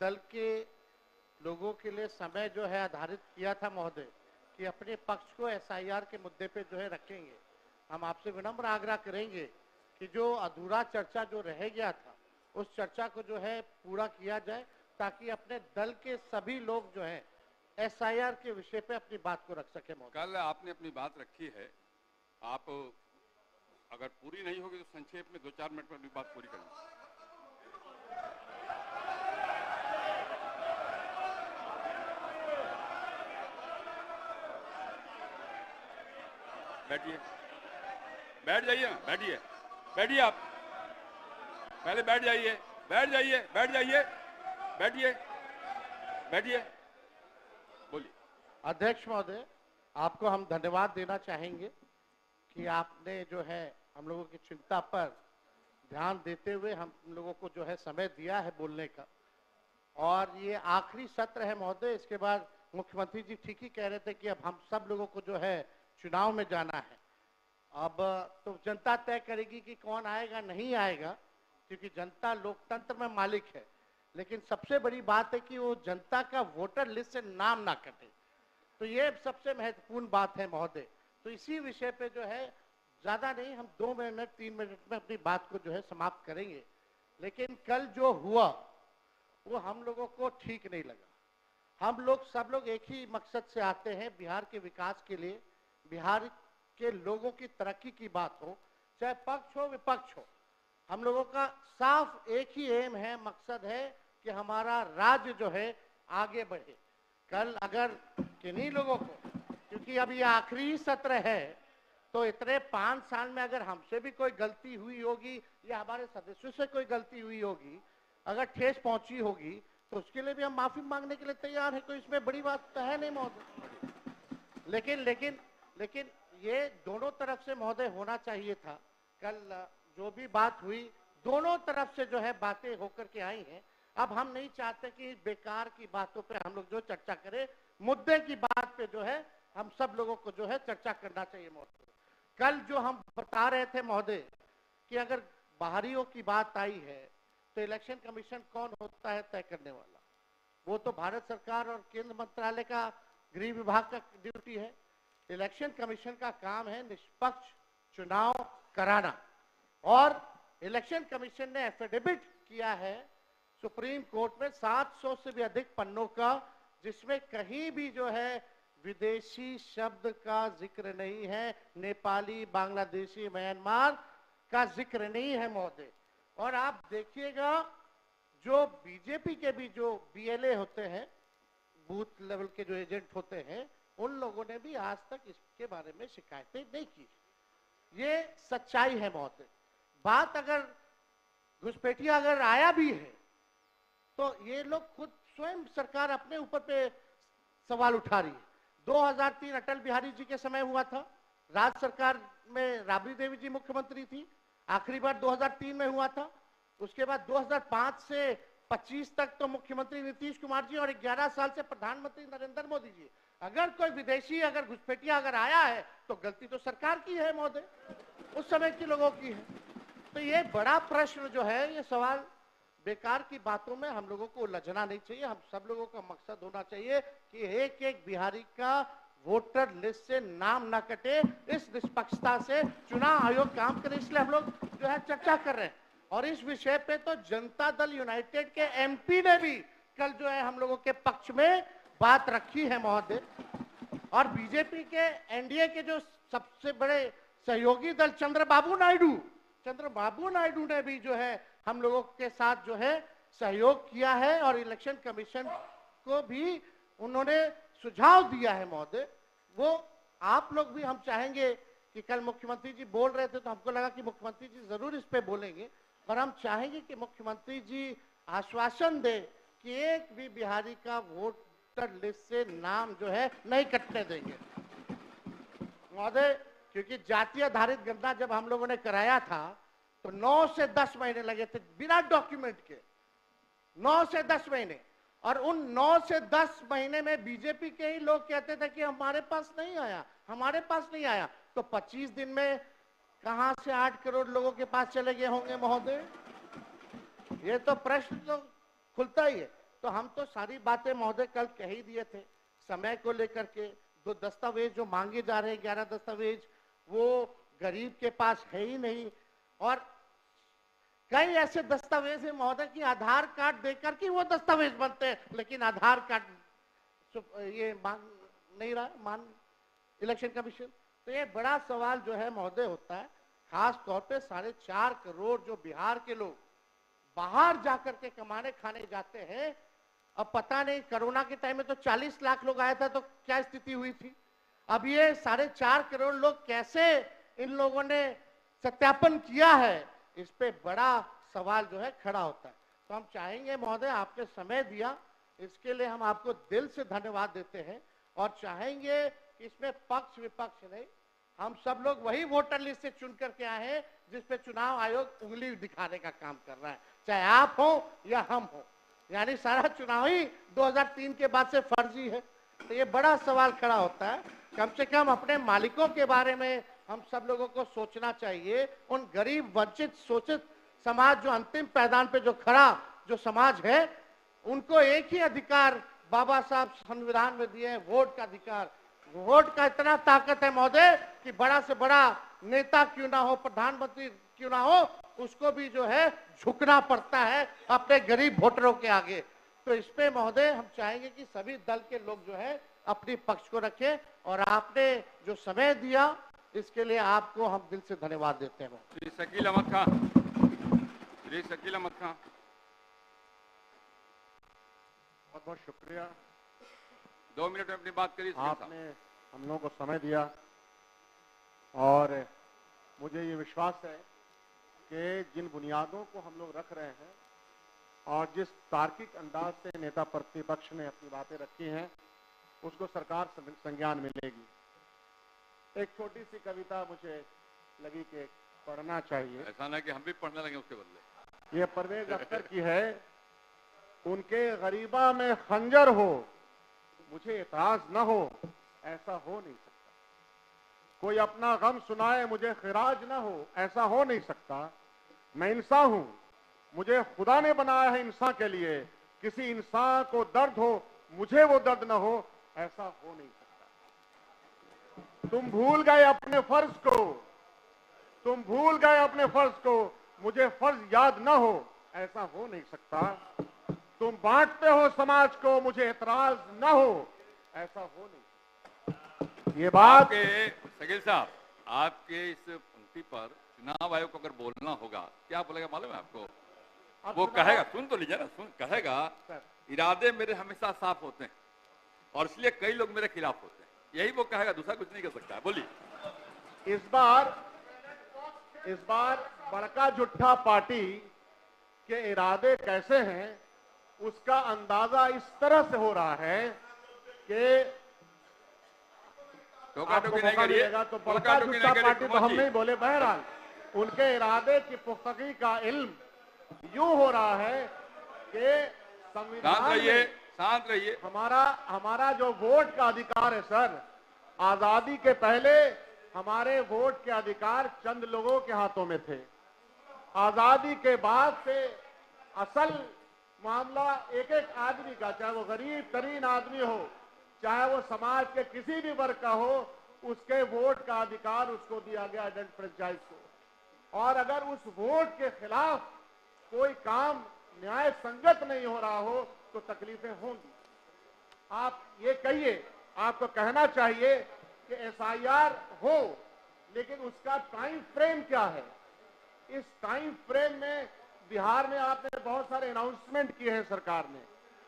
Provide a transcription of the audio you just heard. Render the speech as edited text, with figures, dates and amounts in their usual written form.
दल के लोगों के लिए समय जो है आधारित किया था महोदय कि अपने पक्ष को एसआईआर के मुद्दे पे जो है रखेंगे। हम आपसे विनम्र आग्रह करेंगे कि जो अधूरा चर्चा जो रह गया था उस चर्चा को जो है पूरा किया जाए, ताकि अपने दल के सभी लोग जो है एसआईआर के विषय पे अपनी बात को रख सके महोदय। कल आपने अपनी बात रखी है, आप अगर पूरी नहीं होगी तो संक्षेप में 2-4 मिनट में अपनी बात पूरी करें। बैठिए, बैठ जाइए, बैठिए, बैठिए, आप पहले बैठ जाइए, बैठ जाइए, बैठ जाइए, बैठिए, बैठिए, बोलिए। अध्यक्ष महोदय, आपको हम धन्यवाद देना चाहेंगे कि आपने जो है हम लोगों की चिंता पर ध्यान देते हुए हम लोगों को जो है समय दिया है बोलने का। और ये आखिरी सत्र है महोदय, इसके बाद मुख्यमंत्री जी ठीक ही कह रहे थे कि अब हम सब लोगों को जो है चुनाव में जाना है। अब तो जनता तय करेगी कि कौन आएगा नहीं आएगा, क्योंकि जनता लोकतंत्र में मालिक है। लेकिन सबसे बड़ी बात है कि वो जनता का वोटर लिस्ट से नाम ना कटे, तो ये सबसे महत्वपूर्ण बात है महोदय। तो इसी विषय पे जो है ज्यादा नहीं, हम 2 मिनट 3 मिनट में अपनी बात को जो है समाप्त करेंगे। लेकिन कल जो हुआ वो हम लोगों को ठीक नहीं लगा। हम लोग सब लोग एक ही मकसद से आते हैं, बिहार के विकास के लिए, बिहार के लोगों की तरक्की की बात हो, चाहे पक्ष हो विपक्ष हो। हम लोगों का साफ एक ही एम है, मकसद है कि हमारा राज्य जो है आगे बढ़े। कल अगर किन्हीं लोगों को, क्योंकि अब ये आखिरी सत्र है, तो इतने 5 साल में अगर हमसे भी कोई गलती हुई होगी या हमारे सदस्यों से कोई गलती हुई होगी, अगर ठेस पहुंची होगी, तो उसके लिए भी हम माफी मांगने के लिए तैयार है। कोई इसमें बड़ी बात तो है नहीं महोदय। लेकिन ये दोनों तरफ से महोदय होना चाहिए था। कल जो भी बात हुई दोनों तरफ से जो है बातें होकर के आई हैं। अब हम नहीं चाहते कि बेकार की बातों पे हम लोग जो चर्चा करें, मुद्दे की बात पे जो है हम सब लोगों को जो है चर्चा करना चाहिए महोदय। कल जो हम बता रहे थे महोदय कि अगर बाहरियों की बात आई है तो इलेक्शन कमीशन कौन होता है तय करने वाला? वो तो भारत सरकार और केंद्र मंत्रालय का गृह विभाग का ड्यूटी है। इलेक्शन कमीशन का काम है निष्पक्ष चुनाव कराना। और इलेक्शन कमीशन ने एफिडेविट किया है सुप्रीम कोर्ट में 700 से भी अधिक पन्नों का, जिसमें कहीं भी जो है विदेशी शब्द का जिक्र नहीं है, नेपाली, बांग्लादेशी, म्यांमार का जिक्र नहीं है महोदय। और आप देखिएगा जो बीजेपी के भी जो बीएलए होते हैं, बूथ लेवल के जो एजेंट होते हैं, उन लोगों ने भी आज तक इसके बारे में शिकायतें नहीं की। ये सच्चाई है महोदय। बात अगर घुसपैठिया अगर आया भी है तो ये लोग खुद स्वयं सरकार अपने ऊपर पे सवाल उठा रही है। 2003 अटल बिहारी जी के समय हुआ था, राज्य सरकार में राबड़ी देवी जी मुख्यमंत्री थी, आखिरी बार 2003 में हुआ था। उसके बाद 2005 से 25 तक तो मुख्यमंत्री नीतीश कुमार जी और 11 साल से प्रधानमंत्री नरेंद्र मोदी जी। अगर कोई विदेशी अगर घुसपैठिया अगर आया है तो गलती तो सरकार की है महोदय, उस समय के लोगों की है। तो ये बड़ा प्रश्न जो है, ये सवाल बेकार की बातों में हम लोगों को उलझना नहीं चाहिए। हम सब लोगों का मकसद होना चाहिए कि एक एक बिहारी का वोटर लिस्ट से नाम ना कटे। इस निष्पक्षता से चुनाव आयोग काम करे, इसलिए हम लोग जो है चर्चा कर रहे हैं। और इस विषय पे तो जनता दल यूनाइटेड के एमपी ने भी कल जो है हम लोगों के पक्ष में बात रखी है महोदय। और बीजेपी के एनडीए के जो सबसे बड़े सहयोगी दल चंद्रबाबू नायडू ने भी जो है हम लोगों के साथ जो है सहयोग किया है और इलेक्शन कमीशन को भी उन्होंने सुझाव दिया है महोदय। वो आप लोग भी, हम चाहेंगे कि कल मुख्यमंत्री जी बोल रहे थे तो हमको लगा कि मुख्यमंत्री जी जरूर इस पे बोलेंगे, और हम चाहेंगे कि मुख्यमंत्री जी आश्वासन दे कि एक भी बिहारी का वोटर लिस्ट से नाम जो है नहीं कटने देंगे महोदय। क्योंकि जाति आधारित गणना जब हम लोगों ने कराया था तो 9 से 10 महीने लगे थे बिना डॉक्यूमेंट के, 9 से 10 महीने। और उन 9 से 10 महीने में बीजेपी के ही लोग कहते थे कि हमारे पास नहीं आया। तो 25 दिन में कहां से 8 करोड़ लोगों के पास चले गए होंगे महोदय? ये तो प्रश्न तो खुलता ही है। तो हम तो सारी बातें महोदय कल कह ही दिए थे। समय को लेकर के दो दस्तावेज जो मांगे जा रहे हैं, 11 दस्तावेज, वो गरीब के पास है ही नहीं। और कई ऐसे दस्तावेज है महोदय कि आधार कार्ड देकर के वो दस्तावेज बनते हैं, लेकिन आधार कार्ड ये मांग नहीं रहा मान इलेक्शन कमीशन। तो ये बड़ा सवाल जो है महोदय होता है, खास तौर पे 4.5 करोड़ जो बिहार के लोग बाहर जाकर के कमाने खाने जाते हैं। अब पता नहीं कोरोना के टाइम में तो 40 लाख लोग आया था, तो क्या स्थिति हुई थी। अब ये 4.5 करोड़ लोग कैसे इन लोगों ने सत्यापन किया है, इस पे बड़ा सवाल जो है खड़ा होता है। तो हम चाहेंगे महोदय, आपने समय दिया, इसके लिए हम आपको दिल से धन्यवाद देते हैं। और चाहेंगे कि इसमें पक्ष विपक्ष नहीं, हम सब लोग वही वोटर लिस्ट से चुन करके आए हैं जिसपे चुनाव आयोग उंगली दिखाने का काम कर रहा है, चाहे आप हो या हम हो। यानी सारा चुनाव ही 2003 के बाद से फर्जी है। तो ये बड़ा सवाल खड़ा होता है। कम से कम अपने मालिकों के बारे में हम सब लोगों को सोचना चाहिए। उन गरीब वंचित शोषित समाज जो अंतिम पैदान पे जो खड़ा जो समाज है, उनको एक ही अधिकार बाबा साहब संविधान में दिए हैं, वोट का अधिकार। वोट का इतना ताकत है महोदय कि बड़ा से बड़ा नेता क्यों ना हो, प्रधानमंत्री क्यों ना हो, उसको भी जो है झुकना पड़ता है अपने गरीब वोटरों के आगे। तो इस पे महोदय हम चाहेंगे कि सभी दल के लोग जो है अपनी पक्ष को रखें। और आपने जो समय दिया इसके लिए आपको हम दिल से धन्यवाद देते हैं। श्री शकील अहमद खान, श्री शकील अहमद खान। बहुत बहुत शुक्रिया, 2 मिनट में अपनी बात करिए। आपने हम लोगों को समय दिया और मुझे ये विश्वास है कि जिन बुनियादों को हम लोग रख रहे हैं और जिस तार्किक अंदाज से नेता प्रतिपक्ष ने अपनी बातें रखी हैं, उसको सरकार संज्ञान में लेगी। एक छोटी सी कविता मुझे लगी कि पढ़ना चाहिए। ऐसा ना कि हम भी पढ़ने लगे उसके बदले। ये परवेज अख्तर की है। उनके गरीबा में खंजर हो, मुझे एतराज न हो, ऐसा हो नहीं सकता। कोई अपना गम सुनाए, मुझे खिराज न हो, ऐसा हो नहीं सकता। मैं इंसान हूं, मुझे खुदा ने बनाया है इंसान के लिए। किसी इंसान को दर्द हो, मुझे वो दर्द न हो, ऐसा हो नहीं सकता। तुम भूल गए अपने फर्ज को, तुम भूल गए अपने फर्ज को, मुझे फर्ज याद न हो, ऐसा हो नहीं सकता। तुम बांटते हो समाज को, मुझे एतराज न हो, ऐसा हो नहीं सकता। ये बात शकील साहब, आपके इस पंक्ति पर चुनाव आयोग को अगर बोलना होगा, क्या बोलेगा मालूम है आपको? वो कहेगा, सुन तो लीजिए ना, कहेगा इरादे मेरे हमेशा साफ होते हैं और इसलिए कई लोग मेरे खिलाफ होते हैं। यही वो कहेगा, दूसरा कुछ नहीं कर सकता है। बोलिए। इस बार बड़का जुट्ठा पार्टी के इरादे कैसे हैं उसका अंदाजा इस तरह से हो रहा है कि आपको मौका मिलेगा तो बड़का जुट्ठा पार्टी तो हम नहीं बोले, बहरहाल उनके इरादे की पुख्तगी का इल्म यूं हो रहा है कि संविधान शांत रहिए। हमारा जो वोट का अधिकार है सर, आजादी के पहले हमारे वोट के अधिकार चंद लोगों के हाथों में थे। आजादी के बाद से असल मामला एक एक आदमी का, चाहे वो गरीब तरीन आदमी हो, चाहे वो समाज के किसी भी वर्ग का हो, उसके वोट का अधिकार उसको दिया गया एडेंट फ्रेंचाइज को। और अगर उस वोट के खिलाफ कोई काम न्याय संगत नहीं हो रहा हो तो तकलीफें होंगी। आप ये कहिए, आपको कहना चाहिए कि एसआईआर हो, लेकिन उसका टाइम फ्रेम क्या है? इस टाइम फ्रेम में बिहार में आपने बहुत सारे अनाउंसमेंट किए हैं सरकार ने,